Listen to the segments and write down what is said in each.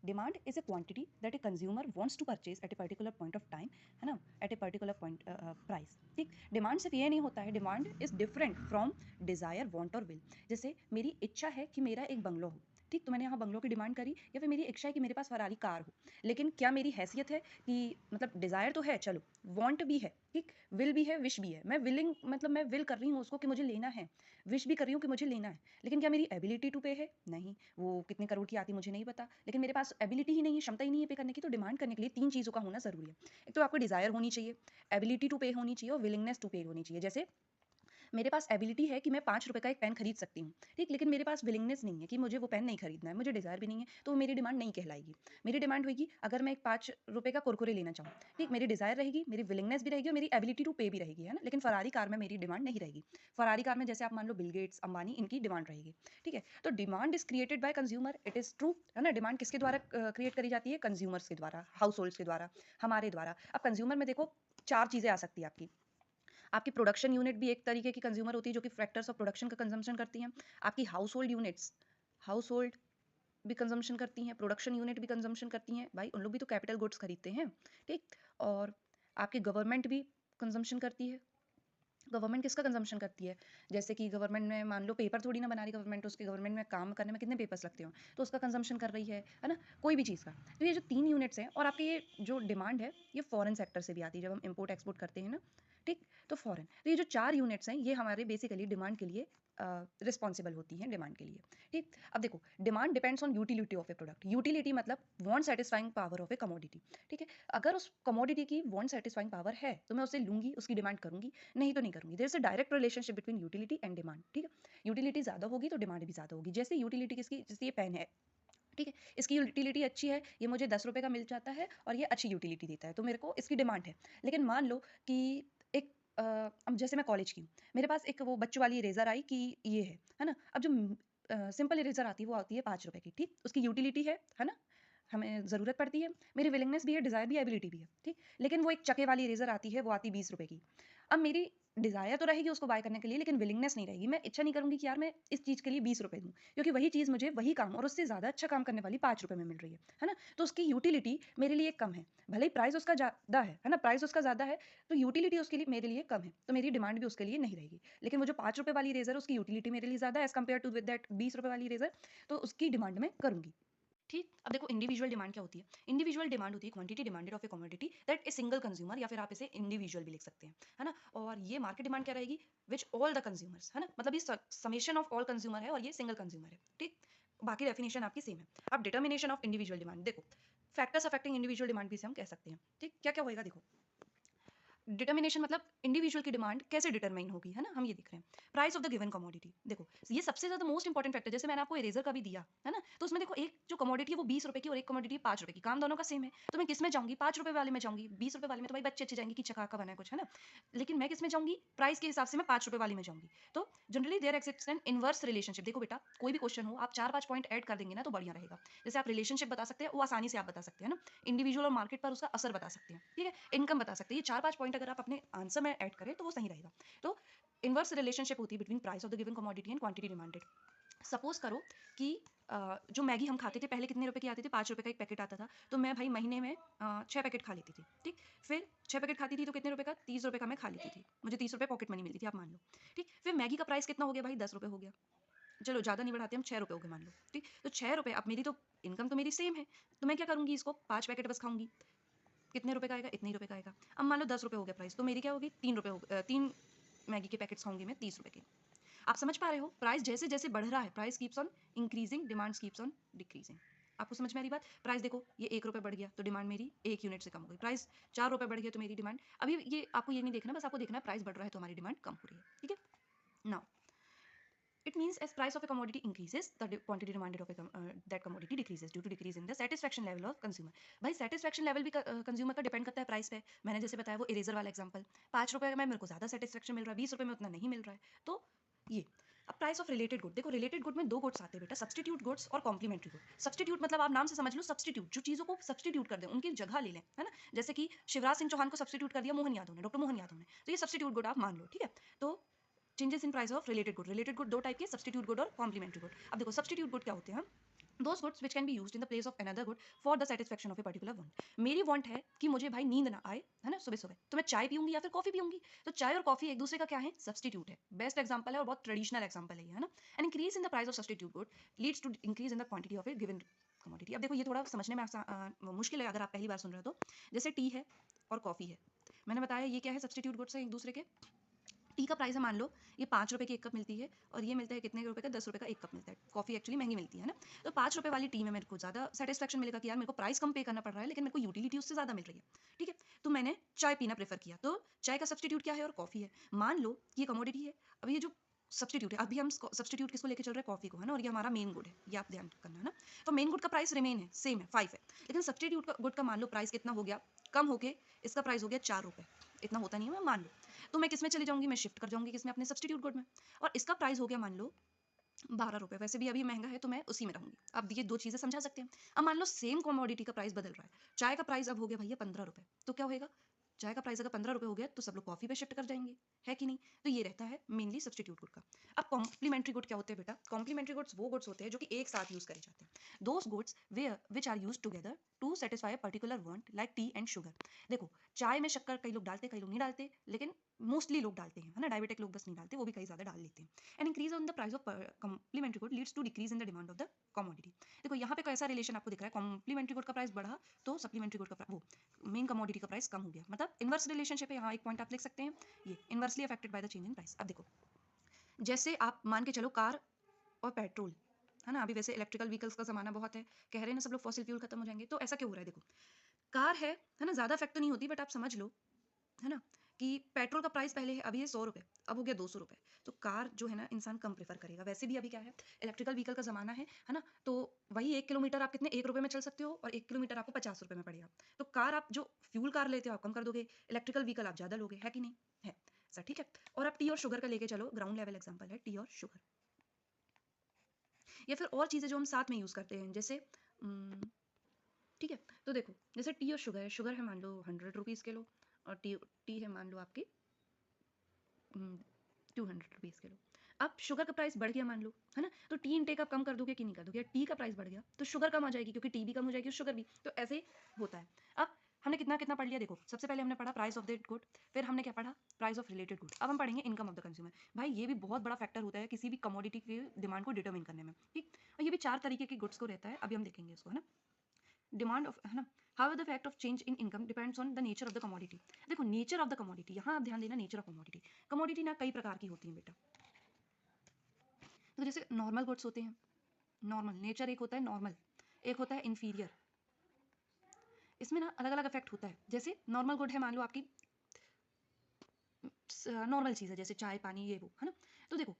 Demand is a quantity that a consumer wants to purchase at a particular point of time, है ना, at a particular point price. ठीक, demand सिर्फ ये नहीं होता है, demand is different from desire, want और will. जैसे मेरी इच्छा है कि मेरा एक बंगलो हो, ठीक, तो मैंने यहाँ बंगलो की डिमांड करी, या फिर मेरी इच्छा है कि मेरे पास फरारी कार हो, लेकिन क्या मेरी हैसियत है कि मतलब डिजायर तो है, चलो वांट भी है, ठीक, विल भी है, विश भी है, मैं विलिंग मतलब मैं विल कर रही हूँ उसको कि मुझे लेना है, विश भी कर रही हूँ कि मुझे लेना है, लेकिन क्या मेरी एबिलिटी टू पे है? नहीं, वो कितने करोड़ की आती मुझे नहीं पता, लेकिन मेरे पास एबिलिटी ही नहीं है, क्षमता ही नहीं है पे करने की। तो डिमांड करने के लिए तीन चीज़ों का होना जरूरी है। एक तो आपको डिजायर होनी चाहिए, एबिलिटी टू पे होनी चाहिए और विलिंगनेस टू पे होनी चाहिए। जैसे मेरे पास एबिलिटी है कि मैं 5 रुपए का एक पेन खरीद सकती हूँ, ठीक, लेकिन मेरे पास विलिंगनेस नहीं है कि मुझे वो पेन नहीं खरीदना है, मुझे डिजायर भी नहीं है, तो वो मेरी डिमांड नहीं कहलाएगी। मेरी डिमांड होगी अगर मैं एक 5 रुपए का कुरकुरे लेना चाहूँ, ठीक, मेरी डिजायर रहेगी, मेरी विलिंगनेस भी रहेगी और मेरी एबिलिटी टू पे भी रहेगी, है ना, लेकिन फरारी कार में मेरी डिमांड नहीं रहेगी। फरारी कार में जैसे आप मान लो बिल गेट्स, अंबानी, इनकी डिमांड रहेगी। ठीक है, तो demand is created by consumer, it is true, है ना। डिमांड किसके द्वारा क्रिएट करी जाती है? कंज्यूमर्स के द्वारा, हाउस होल्ड्स के द्वारा, हमारे द्वारा। अब कंज्यूमर में देखो चार चीजें आ सकती है आपकी। आपकी प्रोडक्शन यूनिट भी एक तरीके की कंज्यूमर होती है जो कि फैक्टर्स ऑफ प्रोडक्शन का कंजम्पशन करती हैं। आपकी house hold units, house hold भी कंजम्पशन करती हैं, प्रोडक्शन यूनिट भी कंजम्पशन करती हैं, भाई उन लोग भी तो कैपिटल गुड्स खरीदते हैं, ठीक। और आपकी गवर्नमेंट भी कंजम्पशन करती है। गवर्नमेंट किसका कंजम्पशन करती है? जैसे कि गवर्नमेंट में मान लो पेपर थोड़ी ना बना रही गवर्नमेंट, उसके गवर्नमेंट में काम करने में कितने पेपर्स लगते हो, तो उसका कंजम्पशन कर रही है ना, कोई भी चीज़ का। तो ये जो तीन यूनिट्स हैं, और आपकी ये जो डिमांड है ये फॉरेन सेक्टर से भी आती है, जब हम इम्पोर्ट एक्सपोर्ट करते हैं ना, ठीक, तो फॉरेन। तो ये जो चार यूनिट्स हैं ये हमारे बेसिकली डिमांड के लिए रिस्पॉन्सिबल होती हैं, डिमांड के लिए, ठीक। अब देखो demand depends on utility of a product. Utility मतलब want satisfying power of a commodity, ठीक है। अगर उस कमोडिटी की वांट सेटिस्फाइंग पावर है तो मैं उसे लूंगी, उसकी डिमांड करूंगी, नहीं तो नहीं करूंगी। There is a direct relationship between utility and demand, ठीक है। यूटिलिटी ज्यादा होगी तो डिमांड भी ज्यादा होगी। जैसे यूटिलिटी किसकी, जैसे ये पेन है, ठीक है, इसकी यूटिलिटी अच्छी है, ये मुझे 10 रुपए का मिल जाता है और ये अच्छी यूटिलिटी देता है, तो मेरे को इसकी डिमांड है। लेकिन मान लो कि एक अब जैसे मैं कॉलेज की हूँ, मेरे पास एक वो बच्चों वाली इरेजर आई कि ये है ना। अब जो सिंपल इरेजर आती है वो आती है 5 रुपए की, ठीक, उसकी यूटिलिटी है ना, हमें ज़रूरत पड़ती है, मेरी विलिंगनेस भी है, डिज़ायर भी, एबिलिटी भी है, ठीक। लेकिन वो एक चके वाली इरेजर आती है, वो आती 20 रुपए की। अब मेरी डिज़ायर तो रहेगी उसको बाय करने के लिए, लेकिन विलिंगनेस नहीं रहेगी। मैं इच्छा नहीं करूंगी कि यार मैं इस चीज़ के लिए 20 रुपए दूँ, क्योंकि वही चीज़ मुझे वही काम और उससे ज़्यादा अच्छा काम करने वाली 5 रुपए में मिल रही है ना। तो उसकी यूटिलिटी मेरे लिए कम है, भले ही प्राइस उसका ज़्यादा है ना, प्राइस उसका ज़्यादा है, तो यूटिलिटी उसके लिए मेरे लिए कम है, तो मेरी डिमांड भी उसके लिए नहीं रहेगी। लेकिन वो जो 5 रुपए वाली रेजर, उसकी यूटिलिटी मेरे लिए ज़्यादा है as compare to with that 20 रुपए वाली रेजर, तो उसकी डिमांड मैं करूंगी, ठीक। अब देखो इंडिविजुअल डिमांड क्या होती है? इंडिविजुअल डिमांड होती है quantity demanded of a commodity that a single consumer, या फिर आप इसे इंडिविजुअल भी लिख सकते हैं, है ना। और ये मार्केट डिमांड क्या रहेगी? विच ऑल द कंज्यूमर्स, है ना, मतलब ये समेशन ऑफ ऑल कंज्यूमर है और ये सिंगल कंज्यूमर है, ठीक। बाकी डेफिनेशन आपकी सेम है। अब डिटर्मिनेशन ऑफ इंडिविजुअल डिमांड देखो, फैक्टर्स अफेक्टिंग इंडिविजुअल डिमांड भी इसे हम कह सकते हैं, ठीक। क्या क्या होएगा देखो, डिटर्मिनेशन मतलब इंडिविजुअल की डिमांड कैसे डिटरमाइन होगी, है ना, हम ये देख रहे हैं। Price of the given commodity, देखो ये सबसे ज्यादा मोस्ट इंपॉर्टेंट फैक्टर। जैसे मैंने आपको इरेजर का भी दिया है ना, तो उसमें देखो एक जो कमोडिटी है वो 20 रुपए की और एक कमोडिटी 5 रुपए की, काम दोनों का सेम है, तो मैं किस में जाऊंगी? 5 रुपए वाले में जाऊंगी। 20 रुपए वाले में तो भाई बच्चे अच्छे जाएंगे कि चका का बना है कुछ, है ना, लेकिन मैं किस में जाऊंगी? प्राइस के हिसाब से मैं 5 रुपए वाली में जाऊंगी। तो generally there exists an inverse relationship. देखो बेटा, कोई भी क्वेश्चन हो आप 4-5 पॉइंट ऐड कर देंगे ना तो बढ़िया रहेगा। जैसे आप रिलेशनशिप बता सकते हैं, वो आसानी से आप बता सकते हैं ना, इंडिविजुअल और मार्केट पर उसका असर बता सकते हैं, ठीक है, इनकम बता सकते हैं। ये 4-5 पॉइंट अगर आप अपने आंसर में ऐड करें तो वो सही रहेगा। तो इनवर्स रिलेशनशिप होती है between price of the given commodity and quantity demanded. Suppose करो कि जो मैगी हम खाते थे पहले कितने रुपए की आती थी? 5 रुपए का एक पैकेट आता था, तो मैं भाई महीने में 6 पैकेट खा लेती थी, ठीक। फिर 6 पैकेट खाती थी तो कितने रुपए का? 30 रुपए का मैं खा लेती थी, मुझे 30 रुपए पॉकेट मनी मिलती थी, आप मान लो, ठीक। फिर मैगी का प्राइस कितना हो गया भाई? 10 रुपए हो गया। चलो ज़्यादा नहीं बढ़ाते हम, 6 रुपए हो गए मान लो, ठीक। तो 6 रुपए, अब मेरी तो इनकम तो मेरी सेम है, तो मैं क्या करूंगी? इसको 5 पैकेट बस खाऊंगी। कितने रुपए का आएगा? इतने ही रुपए का आएगा। अब मान लो 10 रुपए हो गया प्राइस, तो मेरी क्या होगी? 3 रुपए हो 3 मैगी के पैकेट्स खाऊंगी मैं 30 रुपए के। आप समझ पा रहे हो? प्राइस जैसे जैसे बढ़ रहा है, price keeps on increasing, demands keeps on decreasing. आपको समझ में आ रही बात? प्राइस देखो, ये 1 रुपए बढ़ गया तो डिमांड मेरी 1 यूनिट से कम हो गई। प्राइस 4 रुपए बढ़ गया तो मेरी डिमांड, अभी ये आपको ये नहीं देखना, बस आपको देखना है प्राइस बढ़ रहा है तो हमारी डिमांड कम हो रही है, ठीक है। Now it means as price of a commodity increases, the quantity demanded of that commodity decreases due to decrease in the satisfaction level of consumer। भाई satisfaction level भी कंज्यूमर का डिपेंड करता है प्राइस पे। मैंने जैसे बताया वो इरेजर वाला एग्जांपल, 5 रुपए में मेरे को ज्यादा सेटिस्फेक्शन मिल रहा है, 20 रुपए में उतना नहीं मिल रहा है, तो ये। अब प्राइस ऑफ रिलेटेड गुड देखो, रिलेटेड गुड में दो गुड्स आते हैं बेटा, सब्सटीट्यूट गुड्स और कॉम्प्लीमेंट्री गुड। सब्सटीट्यूट मतलब आप नाम से समझ लो, सब्सटीट्यूट जो चीजों को सब्सटीट्यूट कर दें, उनकी जगह ले लें, है ना। जैसे कि शिवराज सिंह चौहान को सब्सटीट्यूट कर दिया मोहन यादव ने, डॉक्टर मोहन यादव ने, तो ये सब्सटीट्यूट गुड आप मान लो, ठीक है। तो changes in price of related good, related good दो टाइप के, सब्सटीट्यूट गुड और कॉम्प्लीमेंट्री गुड। अब देखो सब्सटीट्यूट गुड क्या होते हैं? Those goods which can be used in the place of another good for the satisfaction of a particular want. मेरी want है कि मुझे भाई नींद ना आए, है ना, सुबह सुबह, तो मैं चाय पीऊंगी या फिर कॉफी पीऊंगी। तो चाय और कॉफी एक दूसरे का क्या है, सब्सटीट्यूट है। बेस्ट एग्जांपल है और बहुत ट्रेडिशनल एग्जांपल है ये, है ना। An increase in the price of substitute good leads to increase in the quantity of a given commodity. अब देखो ये थोड़ा समझने में मुश्किल है अगर आप पहली बार सुन रहे हो तो। जैसे टी है और कॉफी है, मैंने बताया ये क्या है, सब्सटीट्यूट गुड्स है एक दूसरे के। टी का प्राइस है मान लो ये 5 रुपए की एक कप मिलती है, और ये मिलता है कितने रुपए का, 10 रुपए का एक कप मिलता है। कॉफी एक्चुअली महंगी मिलती है ना। तो 5 रुपए वाली टी में मेरे को ज़्यादा सेटिस्फेक्शन मिलेगा कि यार मेरे को प्राइस कम पे करना पड़ रहा है लेकिन मेरे को यूटिलिटी उससे ज़्यादा मिल रही है। ठीक है, तो मैंने चाय पीना प्रेफर किया, तो चाय का सब्सटीट्यूट क्या है, और कॉफ़ी है। मान लो ये कमोडिटी है, अब ये जो सब्सटीट्यूट है, अभी हम सब्सटीट्यूट किसको लेके चल रहे हैं, कॉफी को, है ना, और ये हमारा मेन गुड है, ये आप ध्यान करना है ना। तो मेन गुड का प्राइस रिमेन है, सेम है, 5 है। लेकिन सब्सटीट्यूट का गुड का मान लो प्राइस कितना हो गया, कम होके इसका प्राइस हो गया 4 रुपए। इतना होता नहीं है, मैं मान लो। तो मैं किस में चली जाऊंगी, मैं शिफ्ट कर जाऊंगी किसमें, अपने सब्सटीट्यूट गुड में। और इसका प्राइस हो गया मान लो 12 रुपए, वैसे भी अभी महंगा है तो मैं उसी में रहूंगी। अब ये दो चीजें समझा सकते हैं। अब मान लो सेम कमोडिटी का प्राइस बदल रहा है, चाय का प्राइस अब हो गया भैया 15 रुपए, तो क्या होएगा, चाय का प्राइस अगर 15 रुपए हो गया तो सब लोग कॉफी पे शिफ्ट कर जाएंगे, है कि नहीं। तो ये रहता है मेनली सब्सटीट्यूट गुड का। अब कॉम्प्लीमेंट्री गुड क्या होते हैं बेटा, कॉम्प्लीमेंट्री गुड्स वो गुड्स होते हैं जो कि एक साथ यूज करे जाते हैं। Those goods where which are use together to satisfy a particular want like tea and sugar. देखो चाय में शक्कर कई लोग डालते, कई लोग नहीं डालते, लेकिन मोस्टली लोग डालते हैं, है ना, डायबिटिक लोग बस नहीं डालते, वो भी कई ज्यादा डाल लेते हैं। And increase on the price of complementary good leads to decrease in the demand of the commodity. देखो यहाँ पे कैसा रिलेशन आपको दिख रहा है, कॉम्प्लीमेंट्री गुड का प्राइस बढ़ा तो सप्लीमेंट्री गुड का वो मेन कमोडिटी का प्राइस कम हो गया, मतलब इनवर्स रिलेशनशिप है। यहाँ एक पॉइंट आप लिख सकते हैं, ये inversely affected by the change in price. अब देखो जैसे आप मान के चलो कार और पेट्रोल, है ना, अभी वैसे इलेक्ट्रिकल व्हीकल्स का जमाना बहुत है, कह रहे हैं ना सब लोग फॉसिल फ्यूल खत्म हो जाएंगे, तो ऐसा क्यों हो रहा है, देखो कार है ना, ज्यादा इफेक्ट तो नहीं होती, बट आप समझ लो, है ना, कि पेट्रोल का प्राइस पहले है अभी है 100 रुपए, अब हो गया 200 रुपए। तो कार जो है ना इंसान कम प्रेफर करेगा, वैसे भी अभी क्या है, इलेक्ट्रिकल व्हीकल का जमाना है ना। तो वही 1 किलोमीटर आप कितने, 1 रुपए में चल सकते हो, और 1 किलोमीटर आपको 50 रुपए में पड़ेगा। तो कार आप जो फ्यूल कार लेते हो आप कम कर दोगे, इलेक्ट्रिकल व्हीकल आप ज्यादा लोगे, है कि नहीं, है सर, ठीक है। और आप टी और शुगर का लेके चलो, ग्राउंड लेवल एग्जाम्पल है टी और शुगर, या फिर और चीजें जो हम साथ में यूज करते हैं, जैसे ठीक है। तो देखो जैसे टी और शुगर है, शुगर है मान लो 100 रुपीज़ किलो, और टी टी है मान लो आपकी 200 रुपीज़ किलो। अब शुगर का प्राइस बढ़ गया मान लो, है ना, तो टी इनटेक आप कम कर दोगे कि नहीं कर दोगे, टी का प्राइस बढ़ गया तो शुगर कम आ जाएगी, क्योंकि टी भी कम हो जाएगी और शुगर भी, तो ऐसे ही होता है। अब हमने कितना कितना पढ़ लिया, देखो सबसे पहले हमने पढ़ा प्राइस ऑफ दैट गुड, फिर हमने क्या पढ़ा, प्राइस ऑफ रिलेटेड गुड। अब हम पढ़ेंगे इनकम ऑफ द कंज्यूमर। भाई ये भी बहुत बड़ा फैक्टर होता है किसी भी कमोडिटी की डिमांड को डिटरमिन करने में, ठीक। और ये भी 4 तरीके के गुड्स को रहता है, अभी हम देखेंगे इसको, है ना। डिमांड ऑफ, है ना, how the fact of change in income depends on the nature of the commodity. देखो नेचर ऑफ द कमोडिटी, यहाँ आप ध्यान देना, नेचर ऑफ कमोडिटी। कमोडिटी ना कई प्रकार की होती है बेटा। तो जैसे नॉर्मल गुड्स होते हैं, नॉर्मल नेचर एक होता है नॉर्मल, एक होता है इन्फीरियर। इसमें ना अलग अलग इफेक्ट होता है। जैसे नॉर्मल गुड है मान लो आपकी नॉर्मल चीज़ है, जैसे चाय पानी ये वो, है ना। तो देखो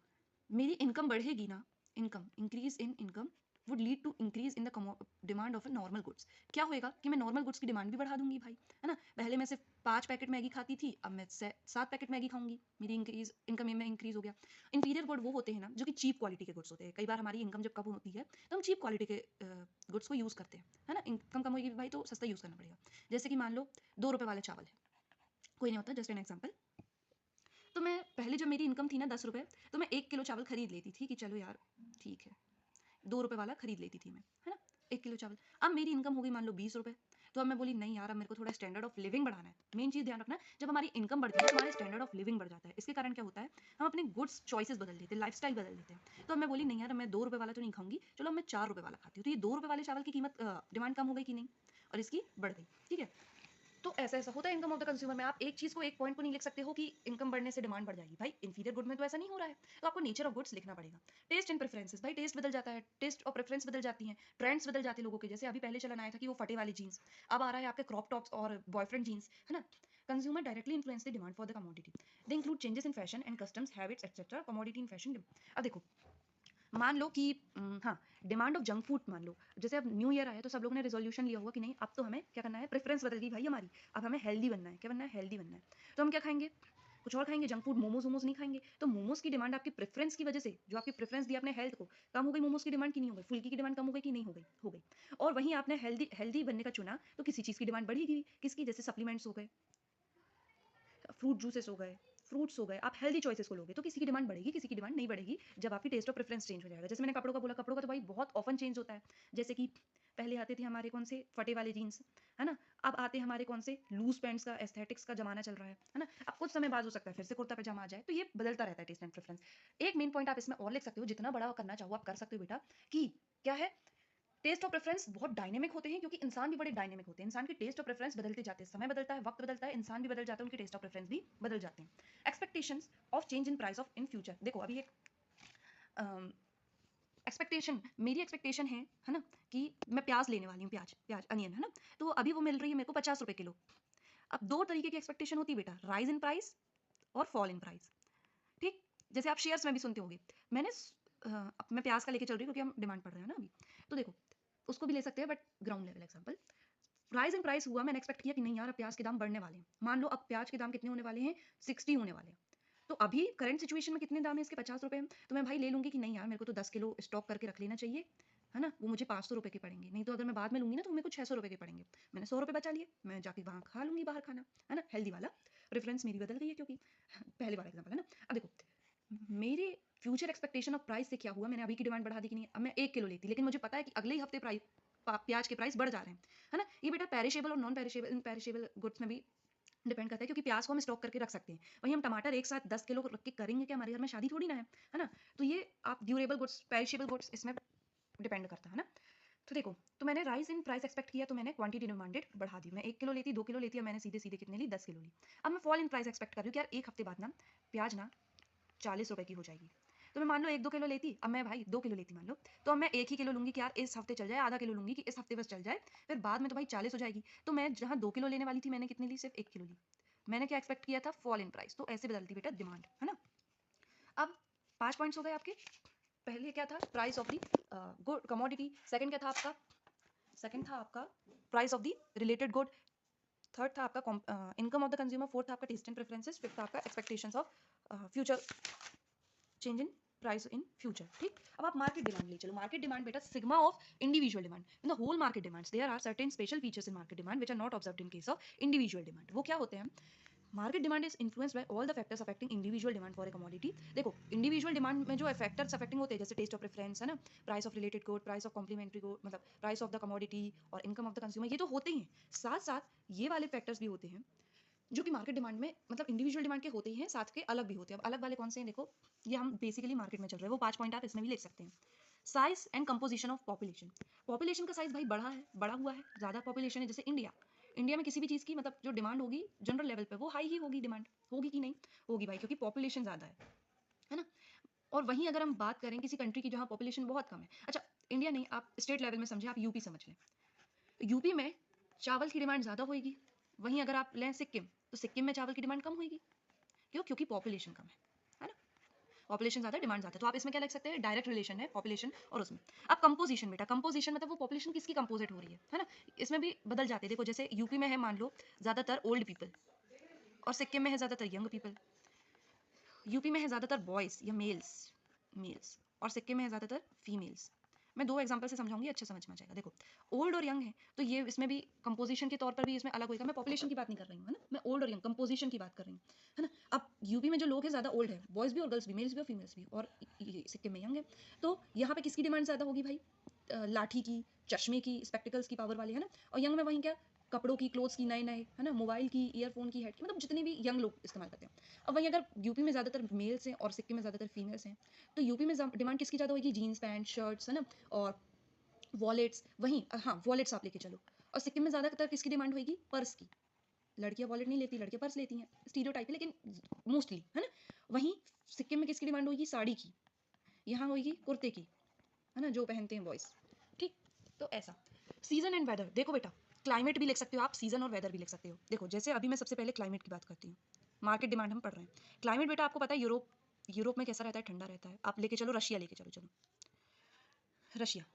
मेरी इनकम बढ़ेगी ना, income increase in income would lead to increase in the demand of normal goods. क्या होएगा कि मैं नॉर्मल गुड्स की डिमांड भी बढ़ा दूंगी भाई, है ना। पहले मैं सिर्फ 5 पैकेट मैगी खाती थी, अब मैं 7 पैकेट मैगी खाऊंगी, मेरी इंक्रीज इनकम में इंक्रीज हो गया। इंफीरियर गुड वो होते हैं ना जो कि चीप क्वालिटी के गुड्स होते हैं। कई बार हमारी इनकम जब कम होती है तो हम चीप क्वालिटी के गुड्स को यूज़ करते हैं, है ना। इनकम कम होगी भाई तो सस्ता यूज़ करना पड़ेगा। जैसे कि मान लो 2 रुपये वाला चावल है, कोई नहीं होता, जस्ट एन एग्जाम्पल। तो मैं पहले जब मेरी इनकम थी ना 10 रुपये, तो मैं 1 किलो चावल खरीद लेती थी कि चलो यार ठीक है, 2 रुपये वाला खरीद लेती थी मैं, है ना, 1 किलो चावल। अब मेरी इनकम हो गई मान लो 20 रुपये, तो अब मैं बोली नहीं यार अब मेरे को थोड़ा स्टैंडर्ड ऑफ लिविंग बढ़ाना है। मेन चीज़ ध्यान रखना, जब हमारी इनकम बढ़ती है तो हमारा स्टैंडर्ड ऑफ लिविंग बढ़ जाता है। इसके कारण क्या होता है, हम अपने गुड्स चॉइसेस बदल देते हैं, लाइफ बदल देते हैं। तो अब मैं बोली नहीं यार मैं 2 रुपये वाला तो नहीं खाऊंगी, चलो अब मैं 4 रुपये वाला खाती हूँ। तो ये 2 रुपये वाले चावल की कीमत डिमांड कम हो गई कि नहीं, और इसकी बढ़ गई, ठीक है। तो ऐसा ऐसा होता है इनकम ऑफ द कंज्यूमर में। आप एक चीज को, एक पॉइंट को नहीं लिख सकते हो कि इनकम बढ़ने से डिमांड बढ़ जाएगी, भाई इंफीरियर गुड में तो ऐसा नहीं हो रहा है। तो आपको नेचर ऑफ गुड्स लिखना पड़ेगा। टेस्ट एंड प्रेफरेंसेस, भाई टेस्ट बदल जाता है, टेस्ट और प्रेफरेंस बदल जाती हैं, ट्रेंड्स बदल जाते हैं लोगों के। जैसे अभी पहले चलन आया था कि वो फटे वाली जीन्स, अब आ रहा है आपके क्रॉप टॉप्स और बॉयफ्रेंड जीन्स, है ना। Consumer directly influence the demand for the commodity. They include changes in fashion and customs habits etcetera commodity in fashion. अब देखो मान लो कि हाँ, डिमांड ऑफ जंक फूड मान लो, जैसे अब न्यू ईयर आया तो सब लोगों ने रेजोल्यूशन लिया होगा कि नहीं अब तो हमें क्या करना है, प्रेफरेंस बदल गई भाई हमारी, अब हमें हेल्दी बनना है। क्या बनना है, हेल्दी बनना है। तो हम क्या खाएंगे, कुछ और खाएंगे, जंक फूड, मोमोज वोमोज नहीं खाएंगे। तो मोमोज की डिमांड आपकी प्रेफरेंस की वजह से, जो आपकी प्रेफरेंस दी आपने हेल्थ को, कम हो गई। मोमोज की डिमांड की नहीं हो गई, फुल्की की डिमांड कम हो गई कि नहीं हो गई, हो गई। और वहीं आपने हेल्दी हेल्दी बनने का चुना तो किसी चीज़ की डिमांड बढ़ेगी, किसकी, जैसे सप्लीमेंट्स हो गए, फ्रूट जूसेस हो गए, फ्रूट्स हो गए, आप हेल्दी चॉइसेस को लोगे तो किसी की डिमांड बढ़ेगी, किसी की डिमांड नहीं बढ़ेगी जब आपकी टेस्ट ऑफ प्रेफरेंस चेंज हो जाएगा। जैसे मैंने कपड़ों का बोला, कपड़ों का तो भाई बहुत ऑफन चेंज होता है। जैसे कि पहले आते थे हमारे कौन से फटे वाले जीन्स, है ना, अब आते हमारे कौन से लूज पैंट्स का, एस्थेटिक्स का जमाना चल रहा है ना। अब कुछ समय बाद हो सकता है फिर से कुर्ता पजामा आ जाए, तो ये बदलता रहता है टेस्ट एंड प्रेफरेंस। एक मेन पॉइंट आप इसमें और लिख सकते हो, जितना बड़ा करना चाहो आप कर सकते हो बेटा, कि क्या है, टेस्ट और प्रेफरेंस बहुत डायनेमिक होते हैं, क्योंकि इंसान भी बड़े डायनेमिक होते हैं। इंसान के टेस्ट और प्रेफरेंस बदलते जाते हैं, समय बदलता है, वक्त बदलता है, इंसान भी बदल जाता है, उनके टेस्ट और प्रेफरेंस भी बदल जाते हैं। Expectations of change in price of in future. देखो अभी एक एक्सपेक्टेशन, मेरी एक्सपेक्टेशन है ना, कि मैं प्याज लेने वाली हूँ, प्याज प्याज अनियन, है ना, तो अभी वो मिल रही है मेरे को 50 रुपए किलो। अब दो तरीके की एक्सपेक्टेशन होती है बेटा, राइज इन प्राइस और फॉल इन प्राइस। ठीक, जैसे आप शेयर्स में भी सुनते होंगे। मैंने अब मैं प्याज का लेके चल रही हूँ क्योंकि हम डिमांड पढ़ रहे हैं ना अभी। तो देखो, उसको भी ले सकते हैं but ground level example. Rise in price हुआ, मैंने एक्सपेक्ट किया कि नहीं यार अब प्याज के दाम बढ़ने वाले हैं। मान लो अब प्याज के दाम कितने होने वाले हैं, 60 होने वाले हैं। तो अभी करंट सिचुएशन में कितने दाम है इसके, 50 रुपए हैं। तो मैं भाई ले लूंगी कि नहीं यार मेरे को तो 10 किलो स्टॉक करके रख लेना चाहिए, है ना, वो मुझे 500 रुपए के पड़ेंगे। नहीं तो अगर मैं बाद में लूंगी ना तो मेरे को 600 रुपए के पड़ेंगे। मैंने 100 रुपए बचा लिए, मैं जाके वहां खा लूंगी बाहर खाना, है ना, हेल्दी वाला। प्रेफरेंस मेरी बदल गई है क्योंकि पहले वाला एग्जाम्पल है ना। अब देखो, मेरे फ्यूचर एक्सपेक्टेशन ऑफ प्राइस से क्या हुआ, मैंने अभी की डिमांड बढ़ा दी कि नहीं, अब मैं 1 किलो लेती, लेकिन मुझे पता है कि अगले ही हफ्ते प्राइस, प्याज के प्राइस बढ़ जा रहे हैं, है ना। ये बेटा पेरिशेबल और नॉन पेरिशेबल, पेरिशेबल गुड्स में भी डिपेंड करता है, क्योंकि प्याज को हम स्टॉक करके रख सकते हैं। वहीं हम टमाटर एक साथ 10 किलो रख के करेंगे क्या, हमारे घर में शादी थोड़ी ना है ना। तो ये आप ड्यूरेबल गुड्स, पेरिशेबल गुड्स, इसमें डिपेंड करता है ना। तो देखो, तो मैंने राइज इन प्राइस एक्सपेक्ट किया, तो मैंने क्वांटिटी डिमांडेड बढ़ा दी। मैं 1 किलो लेती, 2 किलो लेती, अब मैंने सीधे सीधे कितने ली, 10 किलो ली। अब मैं फॉल इन प्राइस एक्सपेक्ट कर रही हूँ कि यार एक हफ्ते बाद ना प्याज ना 40 रुपए की हो जाएगी। तो मैं मान लो 1-2 किलो लेती, अब मैं भाई 2 किलो लेती मान लो, तो अब मैं 1 ही किलो लूंगी कि यार इस हफ्ते चल जाए, आधा किलो लूंगी कि इस हफ्ते बस चल जाए, फिर बाद में तो भाई 40 हो जाएगी। तो मैं जहाँ 2 किलो लेने वाली थी, मैंने कितनी ली, सिर्फ 1 किलो ली। मैंने क्या एक्सपेक्ट किया था, फॉल इन प्राइस। तो ऐसे बदलती बेटा डिमांड, है ना। अब 5 पॉइंट्स हो गए आपके। पहले क्या था, price of the good commodity. Second क्या था आपका, सेकंड था आपका price of the related good. Third था आपका income of the consumer. Fourth था आपका टेस्ट एंड प्रेफरेंसेस। फिफ्थ था आपका expectations of future change in price in future. ठीक, अब आप मार्केट डिमांड ले चलो। मार्केट डिमांड बेटा sigma of individual demand. In the whole market demands there are certain special features in market demand which are not observed in case of individual demand. वो क्या होते हैं, market demand is influenced by all the factors affecting individual demand for a commodity. देखो, individual demand में जो factors affecting होते हैं, जैसे टेस्ट ऑफ प्रेफरेंस, है ना, price of related good, price of complementary good, मतलब प्राइस ऑफ द कमोडिटी और इनकम ऑफ द कंज्यूमर, ये तो होते ही हैं। साथ साथ ये वाले फैक्टर्स भी होते हैं जो कि मार्केट डिमांड में, मतलब इंडिविजुअल डिमांड के होते ही हैं, साथ के अलग भी होते हैं। अब अलग वाले कौन से हैं, देखो, ये हम बेसिकली मार्केट में चल रहे हैं, वो 5 पॉइंट आप इसमें भी लिख सकते हैं। Size and composition of population. Population का साइज भाई बढ़ा है, बढ़ा हुआ है, ज़्यादा पॉपुलेशन है। जैसे इंडिया, इंडिया में किसी भी चीज़ की मतलब जो डिमांड होगी जनरल लेवल पे, वो हाई ही होगी। डिमांड होगी कि नहीं होगी भाई, क्योंकि पॉपुलेशन ज़्यादा है ना। और वहीं अगर हम बात करें किसी कंट्री की जहाँ पॉपुलेशन बहुत कम है, अच्छा इंडिया नहीं, आप स्टेट लेवल में समझे, आप यूपी समझ लें, तो यूपी में चावल की डिमांड ज़्यादा होगी। वहीं अगर आप लें सिक्किम, तो सिक्किम में चावल की डिमांड कम होगी। क्यों, क्योंकि पॉपुलेशन कम है ना। पॉपुलेशन ज़्यादा, डिमांड ज़्यादा। तो आप इसमें क्या लिख सकते हैं, डायरेक्ट रिलेशन है पॉपुलेशन और उसमें। अब कंपोजिशन बेटा, कंपोजिशन मतलब वो पॉपुलेशन किसकी कंपोजिट हो रही है ना। इसमें भी बदल जाते हैं। देखो, जैसे यूपी में है मान लो ज़्यादातर ओल्ड पीपल, और सिक्किम में है ज़्यादातर यंग पीपल। यूपी में है ज़्यादातर बॉयज़ या मेल्स, और सिक्किम में है ज़्यादातर फीमेल्स। मैं 2 एग्जांपल से समझाऊंगी, अच्छे समझ में आ जाएगा। देखो, ओल्ड और यंग है, तो ये इसमें भी कंपोजिशन के तौर पर भी इसमें अलग होगा। मैं पॉपुलेशन की बात नहीं कर रही हूँ, है ना, मैं ओल्ड और यंग कंपोजिशन की बात कर रही हूँ, है ना। अब यूपी में जो लोग हैं ज़्यादा ओल्ड है, बॉयज़ भी और गर्ल्स भी, मेल्स भी और फीमेल्स भी, और सिक्किम में यंग है। तो यहाँ पे किसकी डिमांड ज़्यादा होगी भाई, लाठी की, चश्मे की, स्पेक्टिकल्स की, पावर वाले, है ना। और यंग में वहीं क्या, कपड़ों की, क्लोथ्स की, नए नए, है ना, मोबाइल की, ईयरफोन की, हेड की, मतलब जितने भी यंग लोग इस्तेमाल करते हैं। अब वहीं अगर यूपी में ज़्यादातर मेल्स हैं और सिक्किम में ज़्यादातर फीमेल्स हैं, तो यूपी में डिमांड किसकी ज़्यादा होगी, जीन्स पैंट शर्ट्स, है ना, और वॉलेट्स। वहीं हाँ, वॉलेट्स आप लेके चलो। और सिक्किम में ज़्यादातर किसकी डिमांड होगी, पर्स की। लड़कियां वॉलेट नहीं लेती, लड़के पर्स लेती हैं, स्टीरियोटाइप है लेकिन मोस्टली, है ना। वहीं सिक्किम में किसकी डिमांड होगी, साड़ी की। यहाँ होगी कुर्ते की, है ना, जो पहनते हैं बॉयज। ठीक, तो ऐसा। सीजन एंड वेदर, देखो बेटा, क्लाइमेट भी लिख सकते हो आप, सीजन और वेदर भी लिख सकते हो। देखो, जैसे अभी मैं सबसे पहले क्लाइमेट की बात करती हूँ। मार्केट डिमांड हम पढ़ रहे हैं। क्लाइमेट बेटा आपको पता है, यूरोप, यूरोप में कैसा रहता है, ठंडा रहता है। आप लेके चलो रशिया, लेके चलो, चलो रशिया।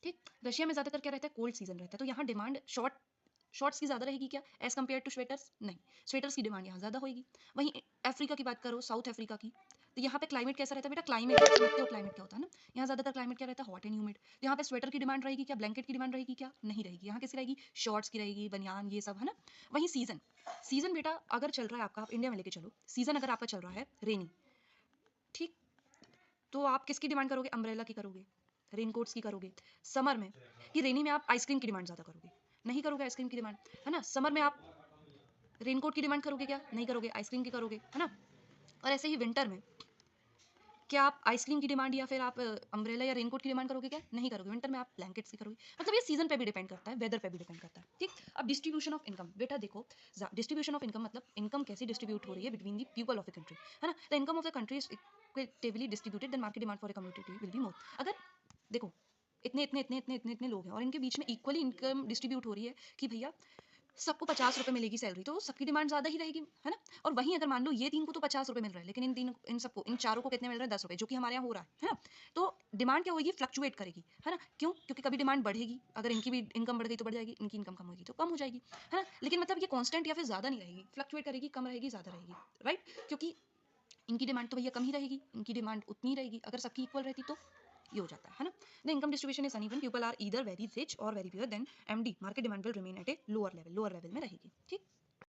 ठीक, रशिया में ज़्यादातर क्या रहता है, कोल्ड सीजन रहता है। तो यहाँ डिमांड शॉर्ट्स की ज़्यादा रहेगी क्या, एज़ कम्पेयर टू स्वेटर्स, नहीं, स्वेटर्स की डिमांड यहाँ ज़्यादा होगी। वहीं अफ्रीका की बात करो, साउथ अफ्रीका की, तो यहाँ पे क्लाइमेट कैसा रहता है बेटा, क्लाइमेट समझते हो क्लाइमेट क्या होता है ना, यहाँ ज़्यादातर क्लाइमेट क्या रहता है, हॉट एंड ह्यूमिड। तो यहाँ पे स्वेटर की डिमांड रहेगी क्या, ब्लैंकेट की डिमांड रहेगी क्या, नहीं रहेगी। यहाँ कैसी रहेगी, शॉर्ट्स की रहेगी, बनियान, ये सब है ना। वहीं सीजन, सीजन बेटा अगर चल रहा है आपका, आप इंडिया में लेके चलो, सीजन अगर आपका चल रहा है रेनी, ठीक, तो आप किसकी डिमांड करोगे, अम्ब्रेला की करोगे, रेनकोट्स की करोगे। समर में, कि रेनी में आप आइसक्रीम की डिमांड ज़्यादा करोगे, नहीं करोगे आइसक्रीम की डिमांड, है ना। समर में आप रेनकोट की डिमांड करोगे क्या, नहीं करोगे, आइसक्रीम की करोगे, है ना। और ऐसे ही विंटर में क्या आप आइसक्रीम की डिमांड या फिर आप अम्ब्रेला या रेनकोट की डिमांड करोगे क्या, नहीं करोगे। विंटर में आप ब्लैंकेट्स की करोगे। मतलब ये सीजन पे भी डिपेंड करता है, वेदर पे भी डिपेंड करता है, ठीक। अब डिस्ट्रीब्यूशन ऑफ इनकम, बेटा देखो, डिस्ट्रीब्यूशन ऑफ इनकम मतलब इनकम कैसे डिस्ट्रीब्यूट हो रही है between the people of the country, है ना। The income of the country is equitably distributed, then market demand for a community will be more. अगर देखो इतने इतने इतने इतने इतने इतने लोग हैं और इनके बीच में इक्वली इनकम डिस्ट्रीब्यूट हो रही है कि भैया सबको 50 रुपए मिलेगी सैलरी, तो सबकी डिमांड ज्यादा ही रहेगी, है ना। और वहीं अगर मान लो ये तीन को तो 50 रुपए मिल रहा है, लेकिन इन तीन इन सबको इन चारों को कितने मिल रहा है, 10 रुपए, जो कि हमारे यहाँ हो रहा है ना। तो डिमांड क्या होगी, फ्लक्चुएट करेगी, है ना। क्यों, क्योंकि कभी डिमांड बढ़ेगी, अगर इनकी भी इनकम बढ़ गई तो बढ़ जाएगी, इनकी इनकम कम होगी तो कम हो जाएगी, है ना। लेकिन मतलब ये कांस्टेंट या फिर ज्यादा नहीं रहेगी, फ्लक्चुएट करेगी, कम रहेगी, ज्यादा रहेगी, राइट। क्योंकि इनकी डिमांड तो भैया कम ही रहेगी, इनकी डिमांड उतनी रहेगी, अगर सबकी इक्वल रहती तो ये हो जाता है ना। The income distribution is uneven, people are either very rich और very poor, then MD market demand will remain at a lower level में रहेगी, ठीक।